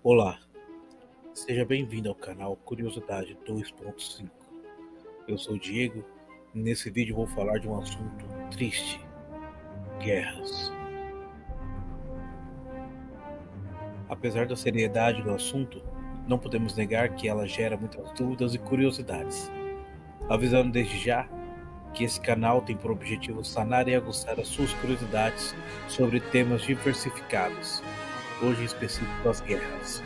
Olá, seja bem-vindo ao canal Curiosidade 2.5. Eu sou o Diego e nesse vídeo vou falar de um assunto triste: guerras. Apesar da seriedade do assunto, não podemos negar que ela gera muitas dúvidas e curiosidades. Avisando desde já que esse canal tem por objetivo sanar e aguçar as suas curiosidades sobre temas diversificados, hoje em específico as guerras.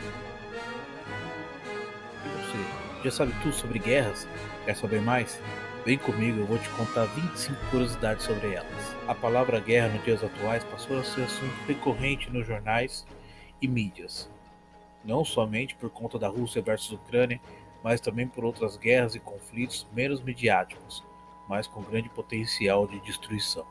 E você, já sabe tudo sobre guerras? Quer saber mais? Vem comigo, eu vou te contar 25 curiosidades sobre elas. A palavra guerra nos dias atuais passou a ser assunto recorrente nos jornais e mídias, não somente por conta da Rússia versus Ucrânia, mas também por outras guerras e conflitos menos midiáticos, mas com grande potencial de destruição.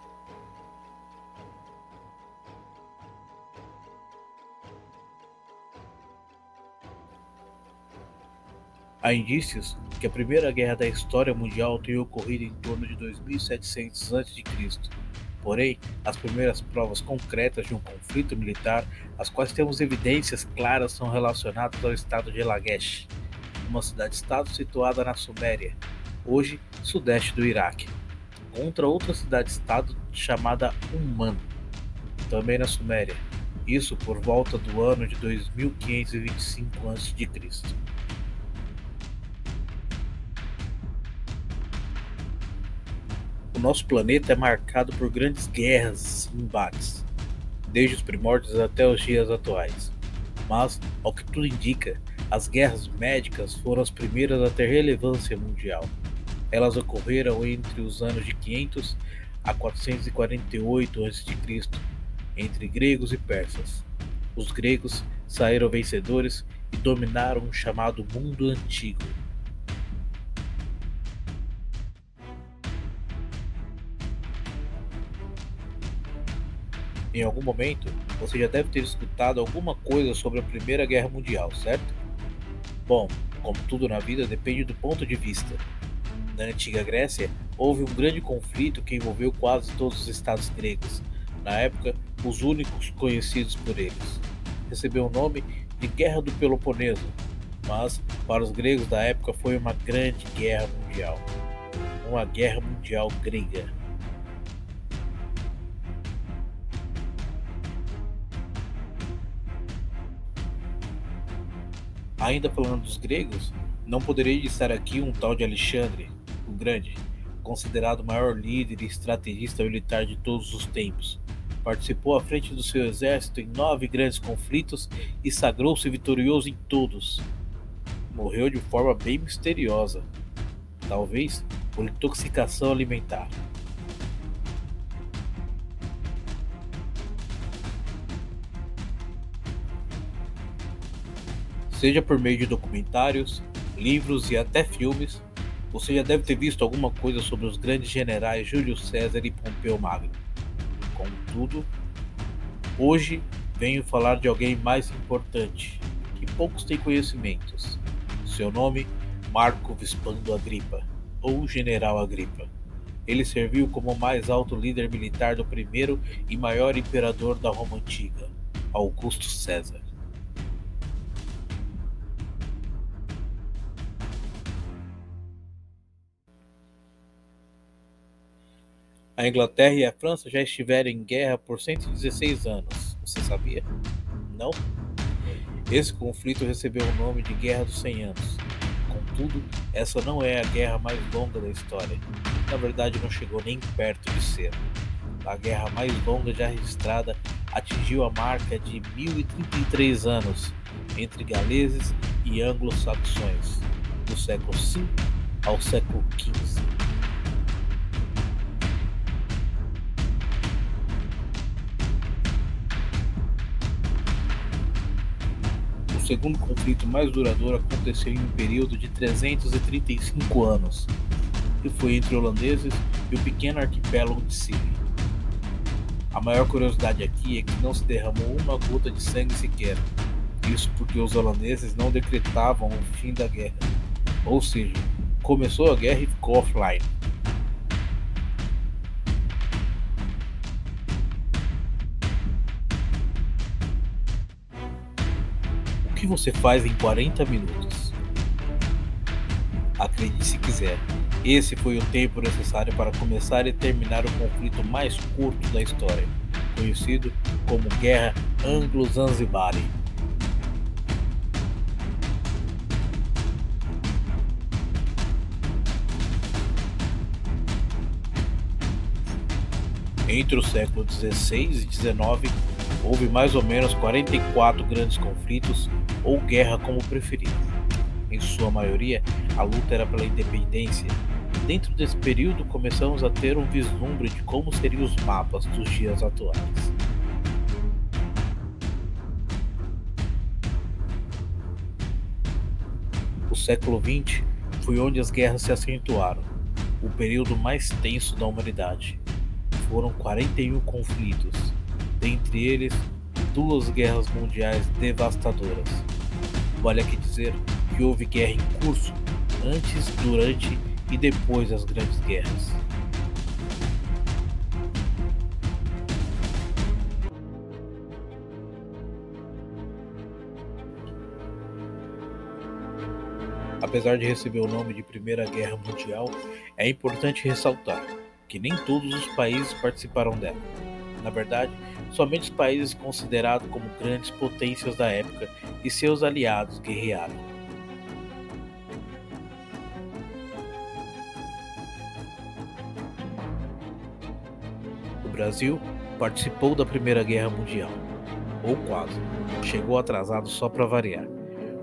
Há indícios que a primeira guerra da história mundial tenha ocorrido em torno de 2700 a.C. Porém, as primeiras provas concretas de um conflito militar, as quais temos evidências claras, são relacionadas ao estado de Lagesh, uma cidade-estado situada na Suméria, hoje sudeste do Iraque, contra outra cidade-estado chamada Umman, também na Suméria, isso por volta do ano de 2525 a.C. O nosso planeta é marcado por grandes guerras e embates, desde os primórdios até os dias atuais. Mas, ao que tudo indica, as guerras médicas foram as primeiras a ter relevância mundial. Elas ocorreram entre os anos de 500 a 448 a.C., entre gregos e persas. Os gregos saíram vencedores e dominaram o chamado mundo antigo. Em algum momento, você já deve ter escutado alguma coisa sobre a Primeira Guerra Mundial, certo? Bom, como tudo na vida depende do ponto de vista. Na antiga Grécia, houve um grande conflito que envolveu quase todos os estados gregos, na época, os únicos conhecidos por eles. Recebeu o nome de Guerra do Peloponeso, mas para os gregos da época foi uma grande guerra mundial, uma guerra mundial grega. Ainda falando dos gregos, não poderia estar aqui um tal de Alexandre, o Grande, considerado o maior líder e estrategista militar de todos os tempos. Participou à frente do seu exército em 9 grandes conflitos e sagrou-se vitorioso em todos. Morreu de forma bem misteriosa, talvez por intoxicação alimentar. Seja por meio de documentários, livros e até filmes, você já deve ter visto alguma coisa sobre os grandes generais Júlio César e Pompeu Magno. Contudo, hoje venho falar de alguém mais importante, que poucos têm conhecimentos. Seu nome, Marco Vespando Agripa, ou General Agripa. Ele serviu como o mais alto líder militar do primeiro e maior imperador da Roma Antiga, Augusto César. A Inglaterra e a França já estiveram em guerra por 116 anos, você sabia? Não? Esse conflito recebeu o nome de Guerra dos 100 Anos. Contudo, essa não é a guerra mais longa da história. Na verdade, não chegou nem perto de ser. A guerra mais longa já registrada atingiu a marca de 1033 anos entre galeses e anglo-saxões, do século V ao século XV. O segundo conflito mais duradouro aconteceu em um período de 335 anos, e foi entre holandeses e o pequeno arquipélago de Scilly. A maior curiosidade aqui é que não se derramou uma gota de sangue sequer, isso porque os holandeses não decretavam o fim da guerra, ou seja, começou a guerra e ficou offline. O que você faz em 40 minutos? Acredite se quiser, esse foi o tempo necessário para começar e terminar o conflito mais curto da história, conhecido como Guerra Anglo-Zanzibari. Entre o século XVI e XIX, houve mais ou menos 44 grandes conflitos, ou guerra como preferir. Em sua maioria, a luta era pela independência. Dentro desse período, começamos a ter um vislumbre de como seriam os mapas dos dias atuais. O século XX foi onde as guerras se acentuaram, o período mais tenso da humanidade. Foram 41 conflitos, dentre eles 2 guerras mundiais devastadoras. Vale aqui dizer que houve guerra em curso antes, durante e depois das grandes guerras. Apesar de receber o nome de Primeira Guerra Mundial, é importante ressaltar que nem todos os países participaram dela. Na verdade, somente os países considerados como grandes potências da época e seus aliados guerrearam. O Brasil participou da Primeira Guerra Mundial, ou quase. Chegou atrasado só para variar.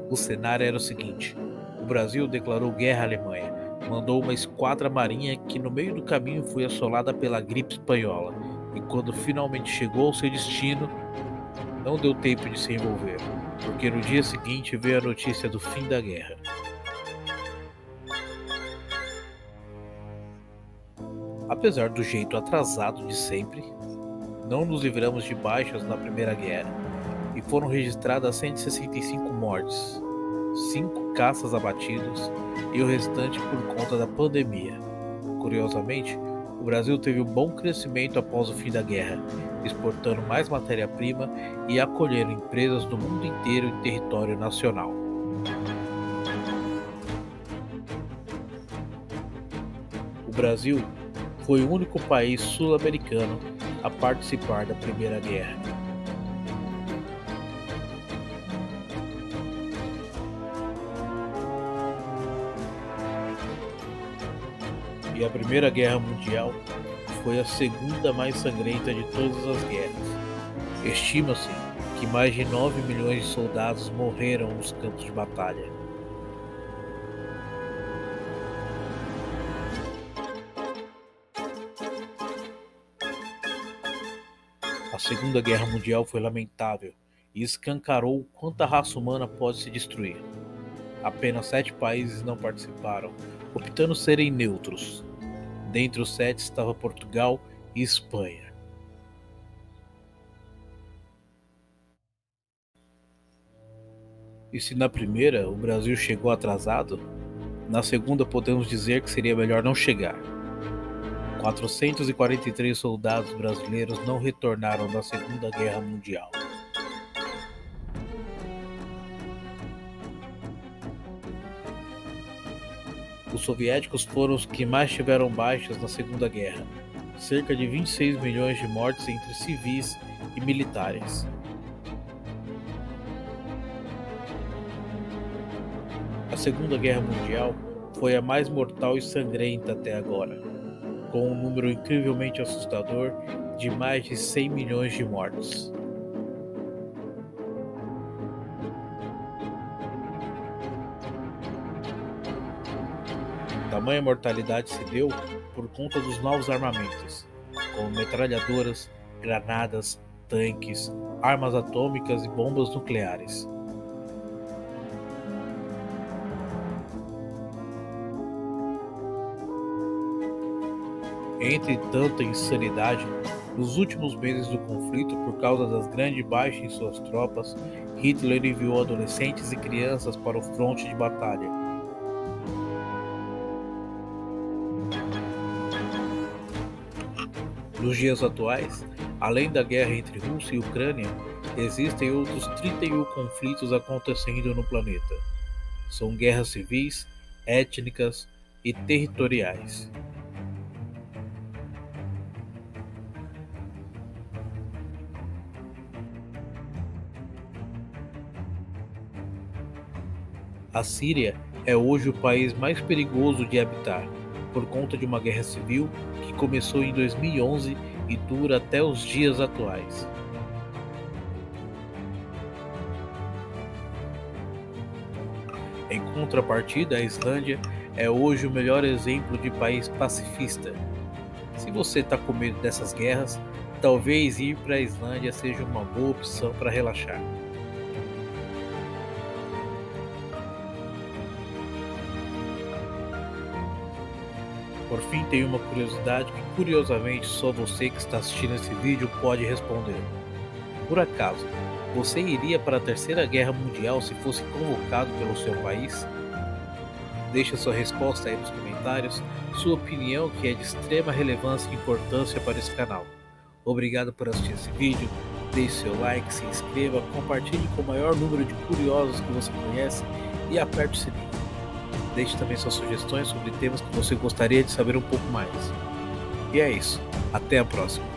O cenário era o seguinte: o Brasil declarou guerra à Alemanha, mandou uma esquadra marinha que no meio do caminho foi assolada pela gripe espanhola, e quando finalmente chegou ao seu destino, não deu tempo de se envolver, porque no dia seguinte veio a notícia do fim da guerra. Apesar do jeito atrasado de sempre, não nos livramos de baixas na Primeira Guerra, e foram registradas 165 mortes, 5 caças abatidos e o restante por conta da pandemia. Curiosamente, o Brasil teve um bom crescimento após o fim da guerra, exportando mais matéria-prima e acolhendo empresas do mundo inteiro em território nacional. O Brasil foi o único país sul-americano a participar da Primeira Guerra. E a Primeira Guerra Mundial foi a segunda mais sangrenta de todas as guerras. Estima-se que mais de 9 milhões de soldados morreram nos campos de batalha. A Segunda Guerra Mundial foi lamentável e escancarou o quanto a raça humana pode se destruir. Apenas 7 países não participaram, optando serem neutros. Dentre os 7 estava Portugal e Espanha. E se na primeira o Brasil chegou atrasado, na segunda podemos dizer que seria melhor não chegar. 443 soldados brasileiros não retornaram da Segunda Guerra Mundial. Os soviéticos foram os que mais tiveram baixas na Segunda Guerra, cerca de 26 milhões de mortes entre civis e militares. A Segunda Guerra Mundial foi a mais mortal e sangrenta até agora, com um número incrivelmente assustador de mais de 100 milhões de mortes. Tamanha mortalidade se deu por conta dos novos armamentos, como metralhadoras, granadas, tanques, armas atômicas e bombas nucleares. Entre tanta insanidade, nos últimos meses do conflito, por causa das grandes baixas em suas tropas, Hitler enviou adolescentes e crianças para o fronte de batalha. Nos dias atuais, além da guerra entre Rússia e Ucrânia, Existem outros 31 conflitos acontecendo no planeta. São guerras civis, étnicas e territoriais. A Síria é hoje o país mais perigoso de habitar, por conta de uma guerra civil que começou em 2011 e dura até os dias atuais. Em contrapartida, a Islândia é hoje o melhor exemplo de país pacifista. Se você está com medo dessas guerras, talvez ir para a Islândia seja uma boa opção para relaxar. Por fim, tem uma curiosidade que curiosamente só você que está assistindo esse vídeo pode responder. Por acaso, você iria para a Terceira Guerra Mundial se fosse convocado pelo seu país? Deixe sua resposta aí nos comentários, sua opinião que é de extrema relevância e importância para esse canal. Obrigado por assistir esse vídeo, deixe seu like, se inscreva, compartilhe com o maior número de curiosos que você conhece e aperte o sininho. Deixe também suas sugestões sobre temas que você gostaria de saber um pouco mais. E é isso, até a próxima!